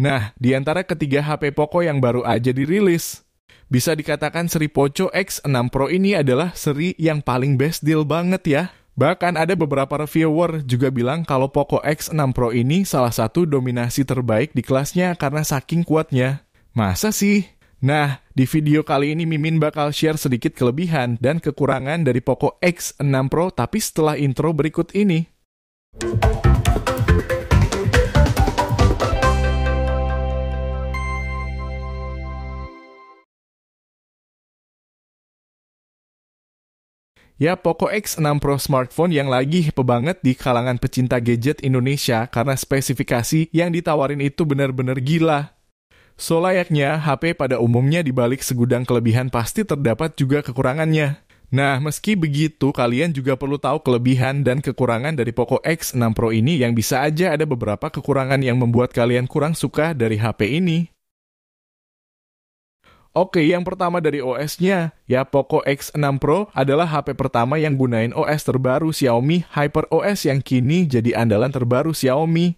Nah, di antara ketiga HP Poco yang baru aja dirilis, bisa dikatakan seri Poco X6 Pro ini adalah seri yang paling best deal banget ya. Bahkan ada beberapa reviewer juga bilang kalau Poco X6 Pro ini salah satu dominasi terbaik di kelasnya karena saking kuatnya. Masa sih? Nah, di video kali ini Mimin bakal share sedikit kelebihan dan kekurangan dari Poco X6 Pro tapi setelah intro berikut ini. Ya, Poco X6 Pro smartphone yang lagi hip banget di kalangan pecinta gadget Indonesia karena spesifikasi yang ditawarin itu benar-benar gila. So layaknya, HP pada umumnya dibalik segudang kelebihan pasti terdapat juga kekurangannya. Nah, meski begitu, kalian juga perlu tahu kelebihan dan kekurangan dari Poco X6 Pro ini yang bisa aja ada beberapa kekurangan yang membuat kalian kurang suka dari HP ini. Oke, yang pertama dari OS-nya, ya Poco X6 Pro adalah HP pertama yang gunain OS terbaru Xiaomi HyperOS yang kini jadi andalan terbaru Xiaomi.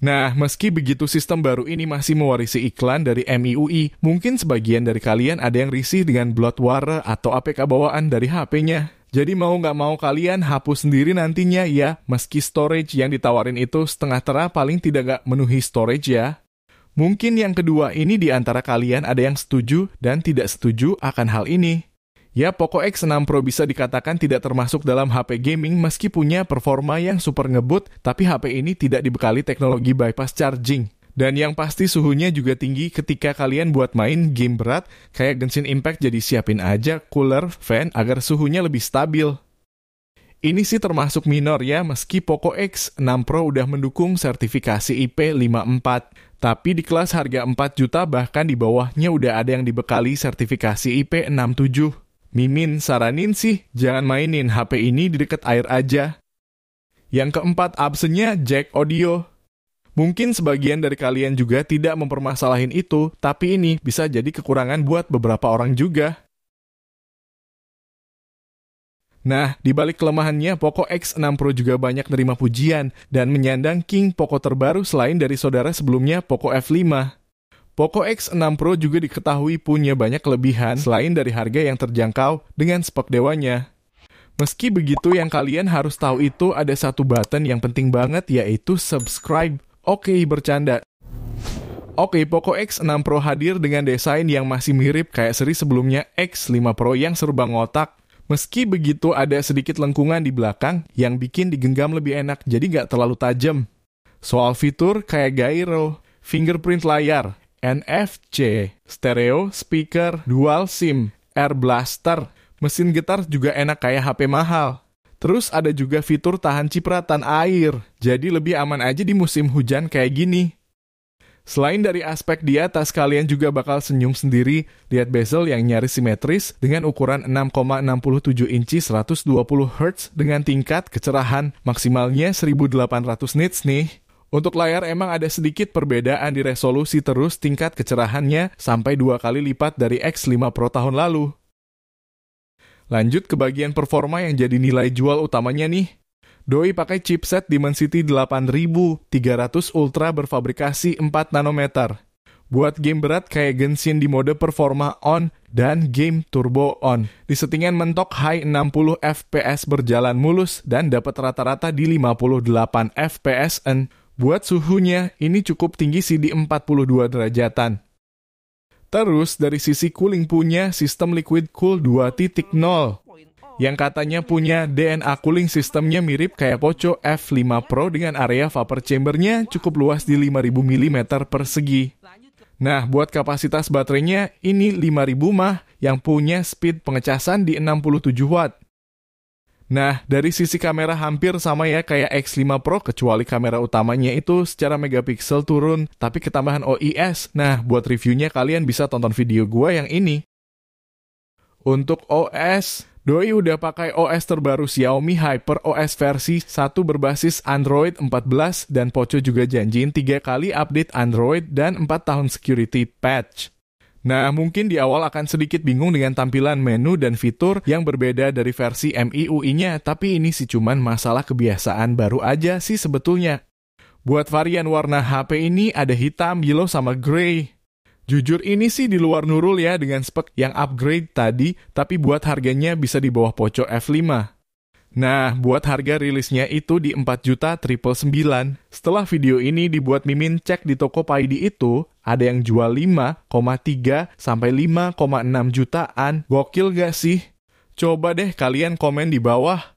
Nah, meski begitu sistem baru ini masih mewarisi iklan dari MIUI, mungkin sebagian dari kalian ada yang risih dengan bloatware atau APK bawaan dari HP-nya. Jadi mau nggak mau kalian hapus sendiri nantinya ya, meski storage yang ditawarin itu setengah tera paling tidak nggak menuhi storage ya. Mungkin yang kedua ini di antara kalian ada yang setuju dan tidak setuju akan hal ini. Ya, Poco X6 Pro bisa dikatakan tidak termasuk dalam HP gaming meski punya performa yang super ngebut, tapi HP ini tidak dibekali teknologi bypass charging. Dan yang pasti suhunya juga tinggi ketika kalian buat main game berat, kayak Genshin Impact jadi siapin aja cooler fan agar suhunya lebih stabil. Ini sih termasuk minor ya, meski Poco X6 Pro udah mendukung sertifikasi IP54. Tapi di kelas harga 4 juta bahkan di bawahnya udah ada yang dibekali sertifikasi IP67. Mimin saranin sih, jangan mainin HP ini di dekat air aja. Yang keempat, absennya jack audio. Mungkin sebagian dari kalian juga tidak mempermasalahin itu, tapi ini bisa jadi kekurangan buat beberapa orang juga. Nah, di balik kelemahannya, Poco X6 Pro juga banyak nerima pujian dan menyandang king Poco terbaru selain dari saudara sebelumnya Poco F5. Poco X6 Pro juga diketahui punya banyak kelebihan selain dari harga yang terjangkau dengan spek dewanya. Meski begitu, yang kalian harus tahu itu ada satu button yang penting banget yaitu subscribe. Oke, bercanda. Oke, Poco X6 Pro hadir dengan desain yang masih mirip kayak seri sebelumnya X5 Pro yang serba ngotak. Meski begitu ada sedikit lengkungan di belakang yang bikin digenggam lebih enak jadi nggak terlalu tajam. Soal fitur kayak gyro, fingerprint layar, NFC, stereo, speaker, dual SIM, air blaster, mesin getar juga enak kayak HP mahal. Terus ada juga fitur tahan cipratan air, jadi lebih aman aja di musim hujan kayak gini. Selain dari aspek di atas, kalian juga bakal senyum sendiri lihat bezel yang nyaris simetris dengan ukuran 6,67 inci 120 Hz dengan tingkat kecerahan maksimalnya 1800 nits nih. Untuk layar emang ada sedikit perbedaan di resolusi terus tingkat kecerahannya sampai 2 kali lipat dari X5 Pro tahun lalu. Lanjut ke bagian performa yang jadi nilai jual utamanya nih. Doi pakai chipset Dimensity 8300 Ultra berfabrikasi 4 nanometer. Buat game berat kayak Genshin di mode performa on dan game turbo on. Di settingan mentok high 60 fps berjalan mulus dan dapat rata-rata di 58 fps-an. Buat suhunya, ini cukup tinggi sih di 42 derajatan. Terus dari sisi cooling punya sistem Liquid Cool 2.0. Yang katanya punya DNA cooling sistemnya mirip kayak Poco F5 Pro dengan area vapor chambernya cukup luas di 5000 mm persegi. Nah, buat kapasitas baterainya ini 5000 mAh yang punya speed pengecasan di 67 watt. Nah, dari sisi kamera hampir sama ya kayak X5 Pro kecuali kamera utamanya itu secara megapiksel turun tapi ketambahan OIS. Nah, buat reviewnya kalian bisa tonton video gua yang ini. Untuk OS, Doi udah pakai OS terbaru Xiaomi HyperOS versi 1 berbasis Android 14 dan Poco juga janjiin 3 kali update Android dan 4 tahun security patch. Nah, mungkin di awal akan sedikit bingung dengan tampilan menu dan fitur yang berbeda dari versi MIUI-nya, tapi ini sih cuman masalah kebiasaan baru aja sih sebetulnya. Buat varian warna HP ini ada hitam, yellow, sama grey. Jujur ini sih di luar Nurul ya dengan spek yang upgrade tadi, tapi buat harganya bisa di bawah Poco F5. Nah, buat harga rilisnya itu di 4.999.000. Setelah video ini dibuat Mimin cek di Tokopedia itu, ada yang jual 5,3 sampai 5,6 jutaan. Gokil gak sih? Coba deh kalian komen di bawah.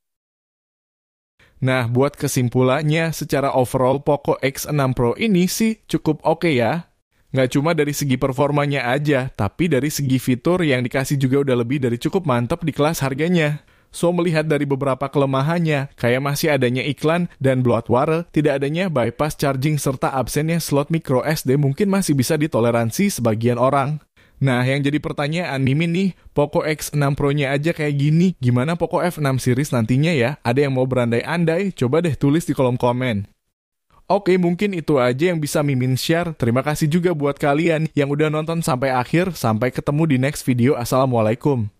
Nah, buat kesimpulannya, secara overall Poco X6 Pro ini sih cukup oke ya. Nggak cuma dari segi performanya aja, tapi dari segi fitur yang dikasih juga udah lebih dari cukup mantap di kelas harganya. So, melihat dari beberapa kelemahannya, kayak masih adanya iklan dan bloatware, tidak adanya bypass charging serta absennya slot micro SD mungkin masih bisa ditoleransi sebagian orang. Nah, yang jadi pertanyaan Mimin nih, Poco X6 Pro-nya aja kayak gini, gimana Poco F6 series nantinya ya? Ada yang mau berandai-andai? Coba deh tulis di kolom komen. Oke, mungkin itu aja yang bisa Mimin share. Terima kasih juga buat kalian yang udah nonton sampai akhir. Sampai ketemu di next video. Assalamualaikum.